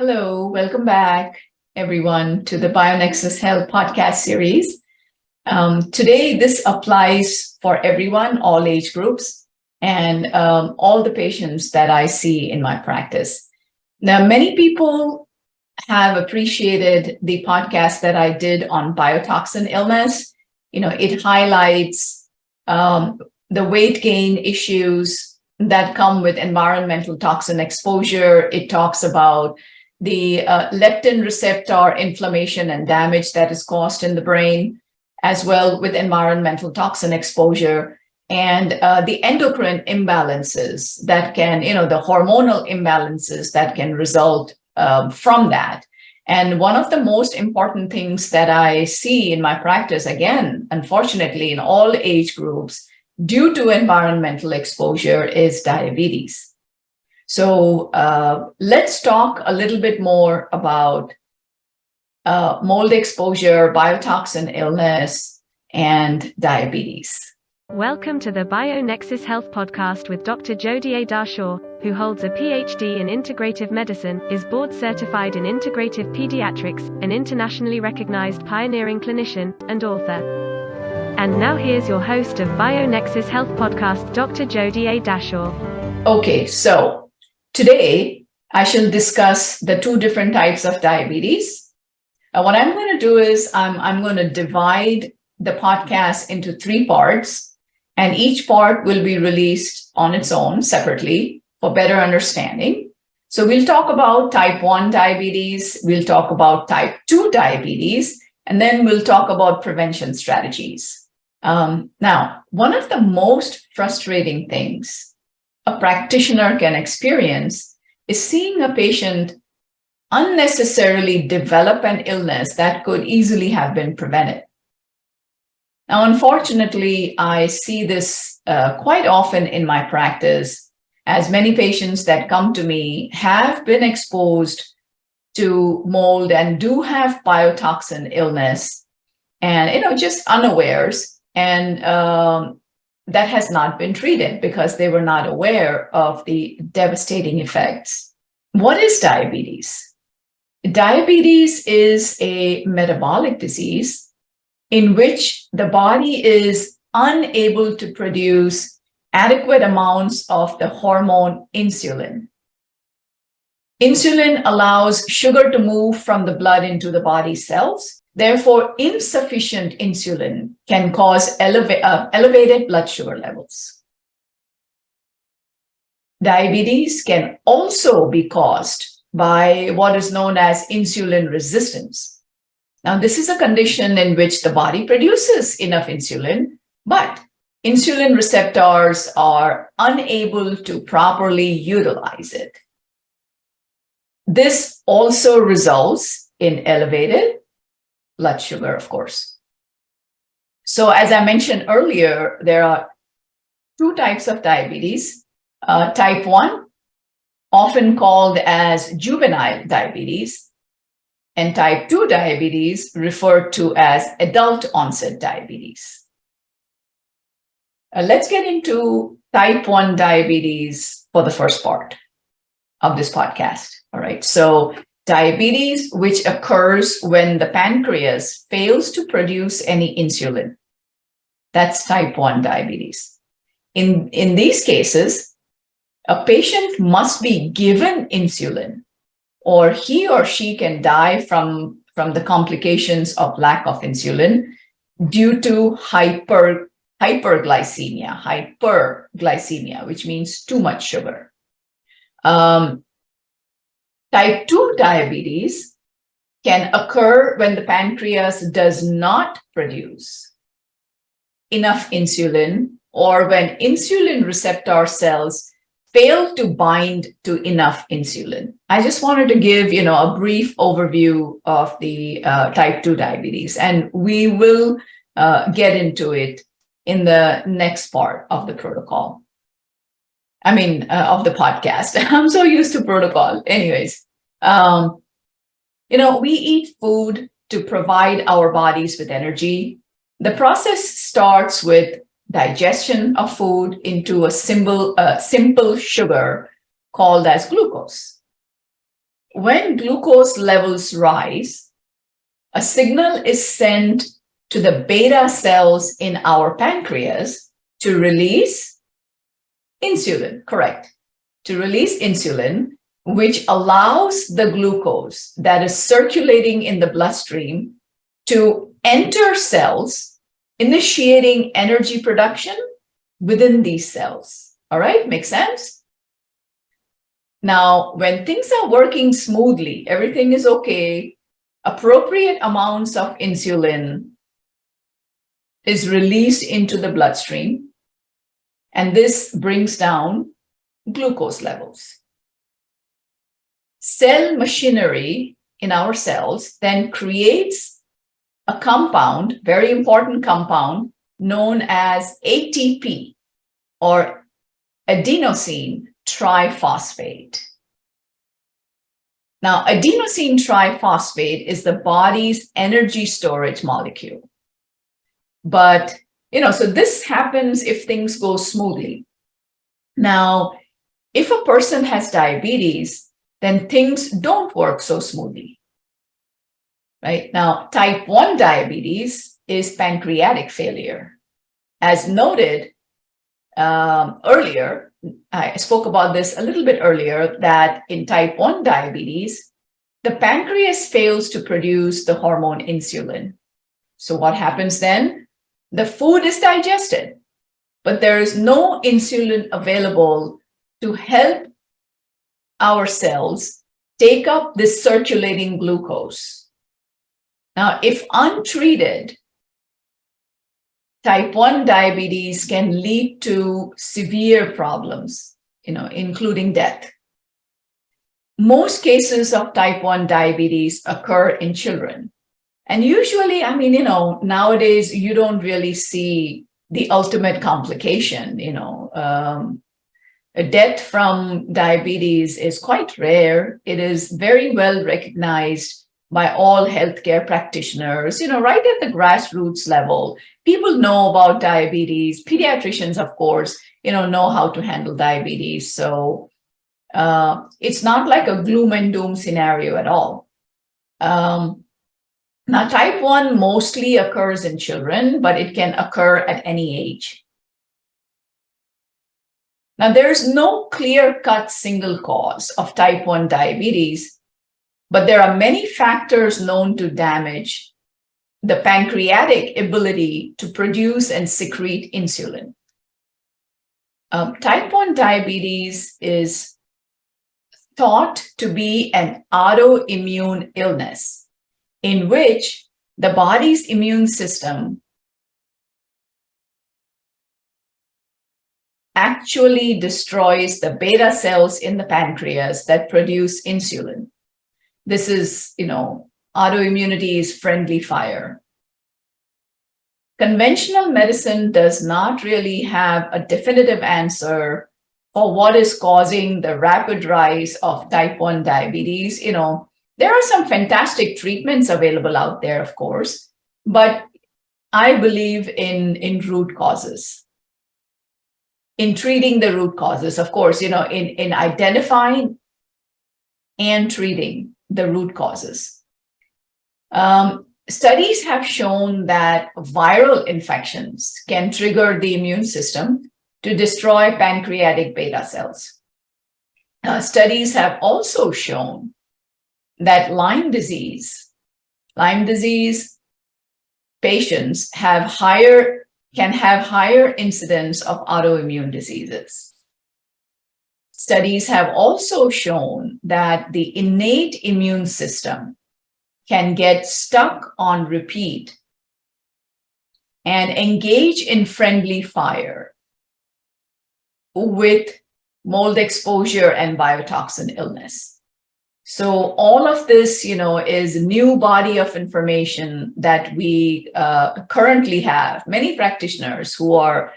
Hello, welcome back, everyone, to the BioNexus Health podcast series. Today, this applies for everyone, all age groups, and all the patients that I see in my practice. Now, many people have appreciated the podcast that I did on biotoxin illness. It highlights the weight gain issues that come with environmental toxin exposure. It talks about the leptin receptor inflammation and damage that is caused in the brain, as well with environmental toxin exposure, and the endocrine imbalances that can, the hormonal imbalances that can result from that. And one of the most important things that I see in my practice, again, unfortunately, in all age groups, due to environmental exposure, is diabetes. So let's talk a little bit more about mold exposure, biotoxin illness, and diabetes. Welcome to the BioNexus Health podcast with Dr. Jodi A. Darshaw, who holds a PhD in integrative medicine, is board certified in integrative pediatrics, an internationally recognized pioneering clinician, and author. And now here's your host of BioNexus Health podcast, Dr. Jodi A. Darshaw. Okay, so today, I shall discuss the two different types of diabetes. What I'm going to do is I'm going to divide the podcast into three parts, and each part will be released on its own separately for better understanding. So we'll talk about type 1 diabetes, we'll talk about type 2 diabetes, and then we'll talk about prevention strategies. Now, one of the most frustrating things a practitioner can experience is seeing a patient unnecessarily develop an illness that could easily have been prevented. Now, unfortunately, I see this quite often in my practice, as many patients that come to me have been exposed to mold and do have biotoxin illness and, just unawares. And that has not been treated because they were not aware of the devastating effects. What is diabetes? Diabetes is a metabolic disease in which the body is unable to produce adequate amounts of the hormone insulin. Insulin allows sugar to move from the blood into the body cells. Therefore, insufficient insulin can cause elevated blood sugar levels. Diabetes can also be caused by what is known as insulin resistance. Now, this is a condition in which the body produces enough insulin, but insulin receptors are unable to properly utilize it. This also results in elevated blood sugar, of course. So as I mentioned earlier, there are two types of diabetes. Type 1, often called as juvenile diabetes, and type 2 diabetes, referred to as adult onset diabetes. Let's get into type 1 diabetes for the first part of this podcast. All right. So diabetes, which occurs when the pancreas fails to produce any insulin. That's type 1 diabetes. In these cases, a patient must be given insulin, or he or she can die from the complications of lack of insulin due to hyperglycemia, which means too much sugar. Type 2 diabetes can occur when the pancreas does not produce enough insulin, or when insulin receptor cells fail to bind to enough insulin. I just wanted to give, a brief overview of the type 2 diabetes, and we will get into it in the next part of the protocol. Of the podcast. I'm so used to protocol. Anyways, we eat food to provide our bodies with energy. The process starts with digestion of food into a simple sugar called as glucose. when glucose levels rise, a signal is sent to the beta cells in our pancreas to release insulin, correct? To release insulin, which allows the glucose that is circulating in the bloodstream to enter cells, initiating energy production within these cells. All right, makes sense? Now, when things are working smoothly, everything is okay, appropriate amounts of insulin is released into the bloodstream, and this brings down glucose levels. Cell machinery in our cells then creates a compound, very important compound, known as ATP, or adenosine triphosphate. Now, adenosine triphosphate is the body's energy storage molecule. But, so this happens if things go smoothly. Now, if a person has diabetes, then things don't work so smoothly, right? Now, type 1 diabetes is pancreatic failure. As noted earlier, I spoke about this a little bit earlier, that in type 1 diabetes, the pancreas fails to produce the hormone insulin. So what happens then? The food is digested, but there is no insulin available to help our cells take up this circulating glucose. Now, if untreated, type 1 diabetes can lead to severe problems, including death. Most cases of type 1 diabetes occur in children. And usually, nowadays, you don't really see the ultimate complication, A death from diabetes is quite rare. It is very well recognized by all healthcare practitioners, right at the grassroots level. People know about diabetes. Pediatricians, of course, know how to handle diabetes. So it's not like a gloom and doom scenario at all. Now, type 1 mostly occurs in children, but it can occur at any age. Now, there's no clear-cut single cause of type 1 diabetes, but there are many factors known to damage the pancreatic ability to produce and secrete insulin. Type 1 diabetes is thought to be an autoimmune illness in which the body's immune system actually destroys the beta cells in the pancreas that produce insulin. This is, autoimmunity is friendly fire. Conventional medicine does not really have a definitive answer for what is causing the rapid rise of type 1 diabetes. There are some fantastic treatments available out there, of course, but I believe in root causes. In treating the root causes, of course, in identifying and treating the root causes. Studies have shown that viral infections can trigger the immune system to destroy pancreatic beta cells. Studies have also shown that Lyme disease patients can have higher incidence of autoimmune diseases. Studies have also shown that the innate immune system can get stuck on repeat and engage in friendly fire with mold exposure and biotoxin illness. So all of this, is a new body of information that we currently have. Many practitioners who are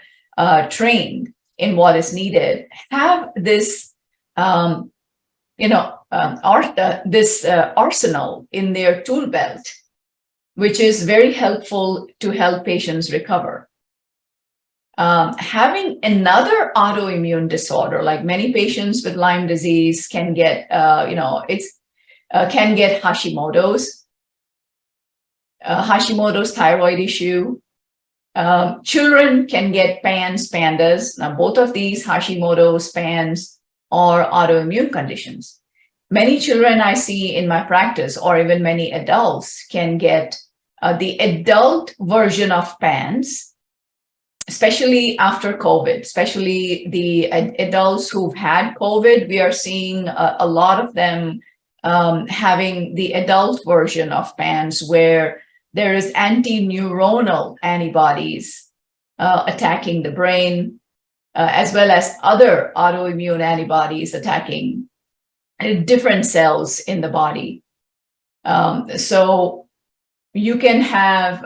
trained in what is needed have this, this arsenal in their tool belt, which is very helpful to help patients recover. Having another autoimmune disorder, like many patients with Lyme disease can get, can get Hashimoto's thyroid issue. Children can get PANS, PANDAS. Now, both of these, Hashimoto's, PANS, are autoimmune conditions. Many children I see in my practice, or even many adults, can get the adult version of PANS, especially after COVID, especially the adults who've had COVID. We are seeing a lot of them having the adult version of PANS, where there is anti-neuronal antibodies attacking the brain, as well as other autoimmune antibodies attacking different cells in the body. So you can have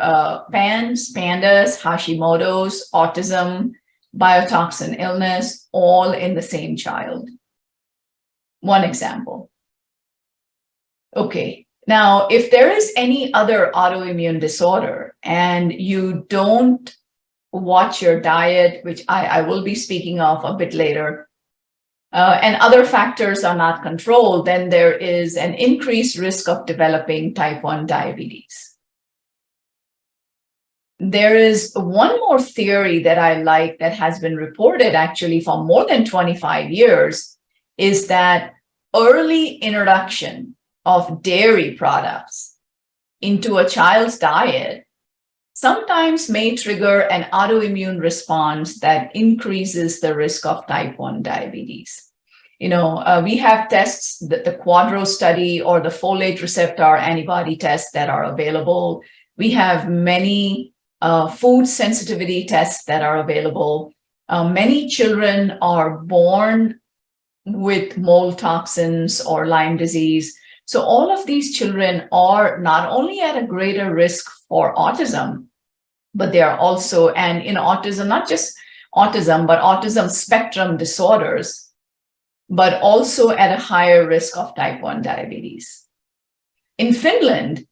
PANS, PANDAS, Hashimoto's, autism, biotoxin illness, all in the same child. One example. Okay. Now, if there is any other autoimmune disorder and you don't watch your diet, which I will be speaking of a bit later, and other factors are not controlled, then there is an increased risk of developing type 1 diabetes. There is one more theory that I like that has been reported actually for more than 25 years, is that early introduction of dairy products into a child's diet sometimes may trigger an autoimmune response that increases the risk of type 1 diabetes. We have tests, the Quadro study or the folate receptor antibody tests that are available. We have many food sensitivity tests that are available. Many children are born with mold toxins or Lyme disease. So all of these children are not only at a greater risk for autism, but they are also, and in autism, not just autism, but autism spectrum disorders, but also at a higher risk of type 1 diabetes. In Finland,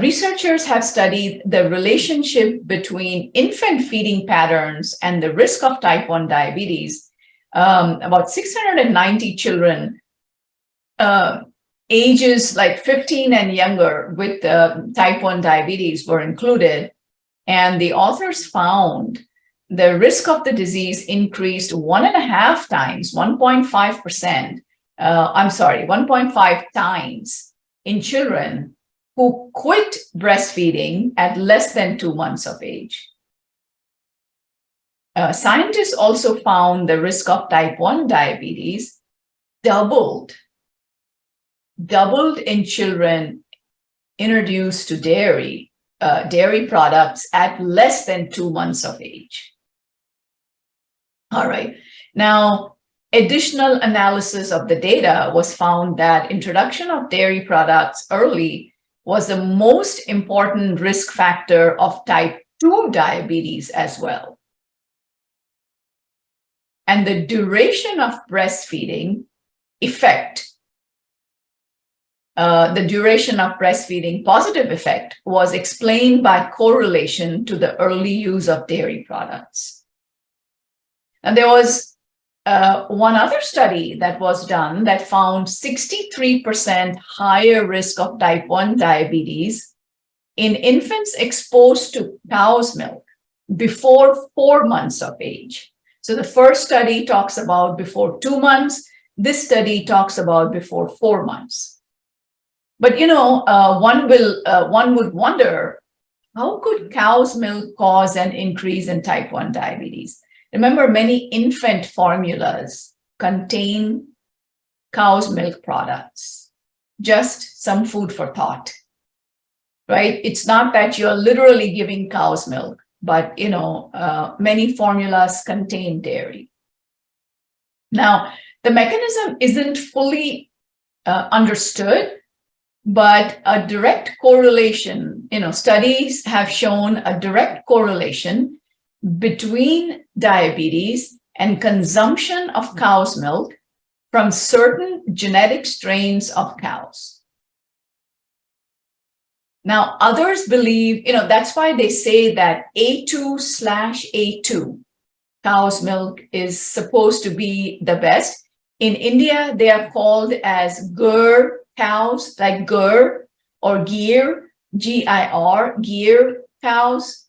researchers have studied the relationship between infant feeding patterns and the risk of type 1 diabetes. About 690 children ages like 15 and younger with type 1 diabetes were included, and the authors found the risk of the disease increased 1.5 times, 1.5 times in children who quit breastfeeding at less than 2 months of age. Scientists also found the risk of type 1 diabetes doubled in children introduced to dairy products at less than 2 months of age. All right. Now, additional analysis of the data was found that introduction of dairy products early was the most important risk factor of type 2 diabetes as well. And the duration of breastfeeding positive effect was explained by correlation to the early use of dairy products. And there was one other study that was done that found 63% higher risk of type 1 diabetes in infants exposed to cow's milk before 4 months of age. So the first study talks about before 2 months. This study talks about before 4 months. But one would wonder, how could cow's milk cause an increase in type 1 diabetes? Remember, many infant formulas contain cow's milk products. Just some food for thought, right? It's not that you're literally giving cow's milk, but many formulas contain dairy. Now, the mechanism isn't fully understood, but a direct correlation, studies have shown a direct correlation between diabetes and consumption of cow's milk from certain genetic strains of cows. Now, others believe, that's why they say that A2/A2, cow's milk, is supposed to be the best. In India, they are called as Gur cows like Gur or Gyr, G-I-R, Gyr cows.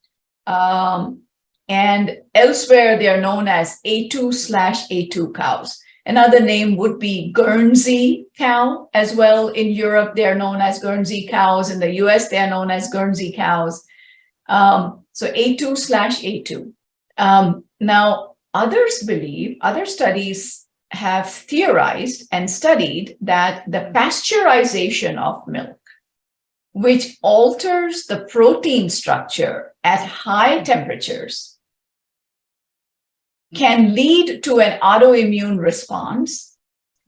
And elsewhere, they are known as A2/A2 cows. Another name would be Guernsey cow as well. In Europe, they are known as Guernsey cows. In the US, they are known as Guernsey cows. So A2/A2. Now, other studies have theorized and studied that the pasteurization of milk, which alters the protein structure at high temperatures, can lead to an autoimmune response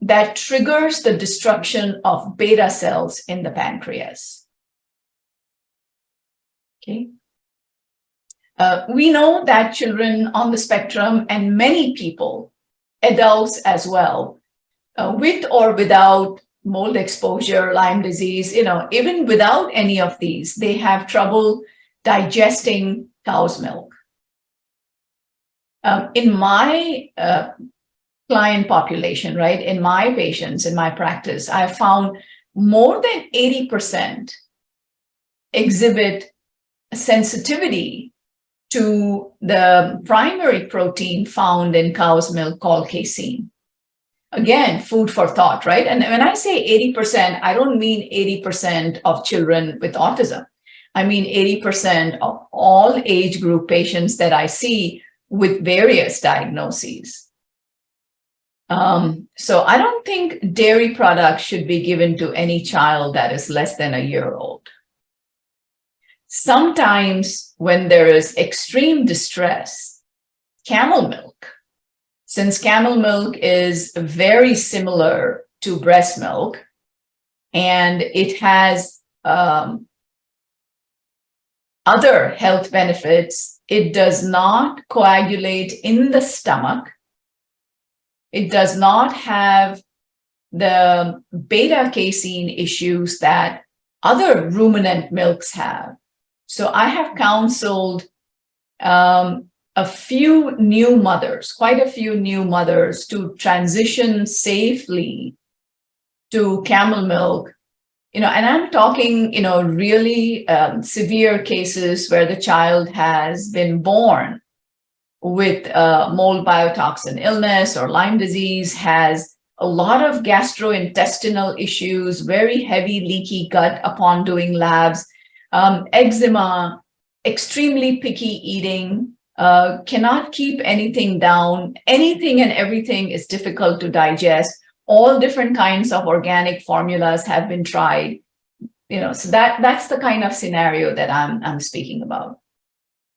that triggers the destruction of beta cells in the pancreas. Okay. We know that children on the spectrum and many people, adults as well, with or without mold exposure, Lyme disease, even without any of these, they have trouble digesting cow's milk. In my client population, right, in my patients, in my practice, I found more than 80% exhibit sensitivity to the primary protein found in cow's milk called casein. Again, food for thought, right? And when I say 80%, I don't mean 80% of children with autism. I mean 80% of all age group patients that I see with various diagnoses. So I don't think dairy products should be given to any child that is less than a year old. Sometimes when there is extreme distress, camel milk, since camel milk is very similar to breast milk and it has other health benefits, it does not coagulate in the stomach. It does not have the beta casein issues that other ruminant milks have. So I have counseled a few new mothers, quite a few new mothers, to transition safely to camel milk. And I'm talking, really severe cases where the child has been born with mold biotoxin illness or Lyme disease, has a lot of gastrointestinal issues, very heavy leaky gut upon doing labs, eczema, extremely picky eating, cannot keep anything down. Anything and everything is difficult to digest. All different kinds of organic formulas have been tried. So that's the kind of scenario that I'm speaking about.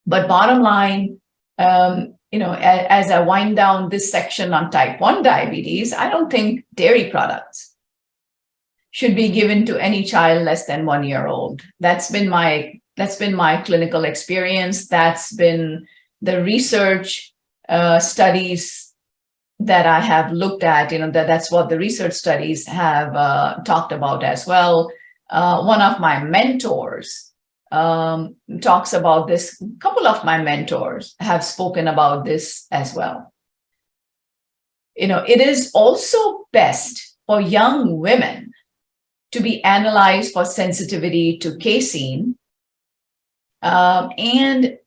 But bottom line, as I wind down this section on type 1 diabetes, I don't think dairy products should be given to any child less than 1 year old. That's been my clinical experience. That's been the research studies that I have looked at. That's what the research studies have talked about as well. One of my mentors talks about this. A couple of my mentors have spoken about this as well. It is also best for young women to be analyzed for sensitivity to casein, and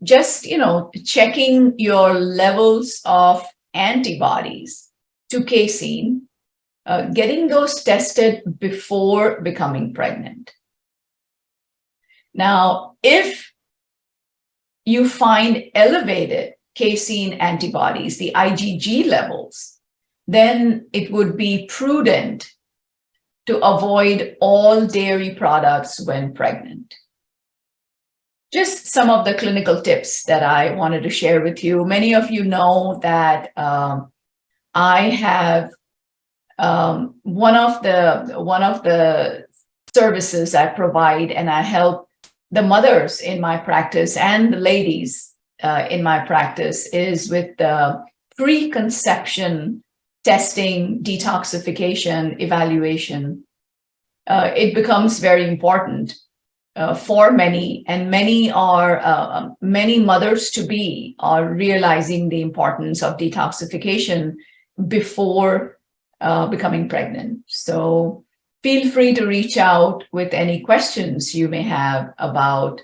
just, checking your levels of antibodies to casein, getting those tested before becoming pregnant. Now, if you find elevated casein antibodies, the IgG levels, then it would be prudent to avoid all dairy products when pregnant. Just some of the clinical tips that I wanted to share with you. Many of you know that I have one of the services I provide, and I help the mothers in my practice and the ladies in my practice, is with the preconception testing, detoxification, evaluation. It becomes very important for many, and many mothers-to-be are realizing the importance of detoxification before becoming pregnant. So Feel free to reach out with any questions you may have about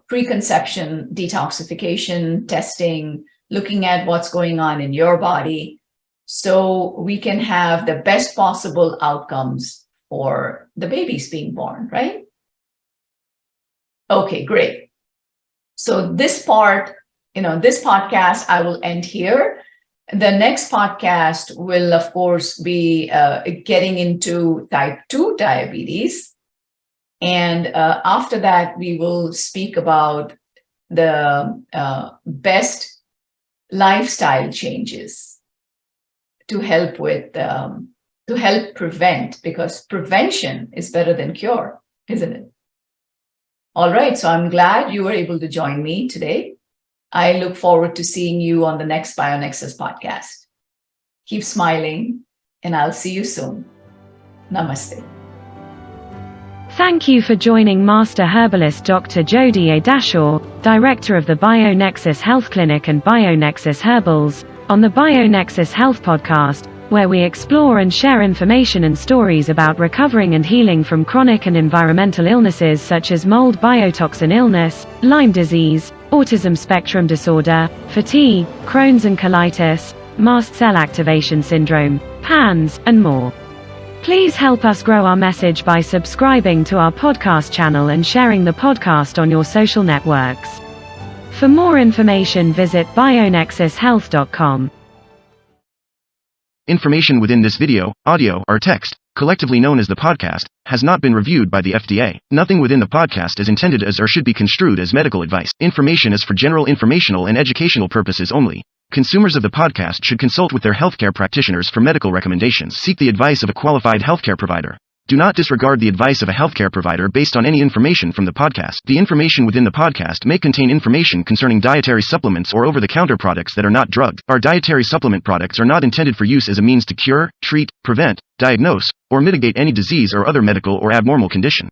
preconception, detoxification, testing, looking at what's going on in your body, so we can have the best possible outcomes for the babies being born, right? Okay, great. So this part, this podcast, I will end here. The next podcast will, of course, be getting into type 2 diabetes. And after that, we will speak about the best lifestyle changes to help prevent, because prevention is better than cure, isn't it? All right. So I'm glad you were able to join me today. I look forward to seeing you on the next BioNexus podcast. Keep smiling, and I'll see you soon. Namaste. Thank you for joining Master Herbalist Dr. Jodi A. Dashaw, Director of the BioNexus Health Clinic and BioNexus Herbals, on the BioNexus Health podcast, where we explore and share information and stories about recovering and healing from chronic and environmental illnesses such as mold biotoxin illness, Lyme disease, autism spectrum disorder, fatigue, Crohn's and colitis, mast cell activation syndrome, PANS, and more. Please help us grow our message by subscribing to our podcast channel and sharing the podcast on your social networks. For more information, visit bionexushealth.com. Information within this video, audio, or text, collectively known as the podcast, has not been reviewed by the FDA. Nothing within the podcast is intended as or should be construed as medical advice. Information is for general informational and educational purposes only. Consumers of the podcast should consult with their healthcare practitioners for medical recommendations. Seek the advice of a qualified healthcare provider. Do not disregard the advice of a healthcare provider based on any information from the podcast. The information within the podcast may contain information concerning dietary supplements or over-the-counter products that are not drugged. Our dietary supplement products are not intended for use as a means to cure, treat, prevent, diagnose, or mitigate any disease or other medical or abnormal condition.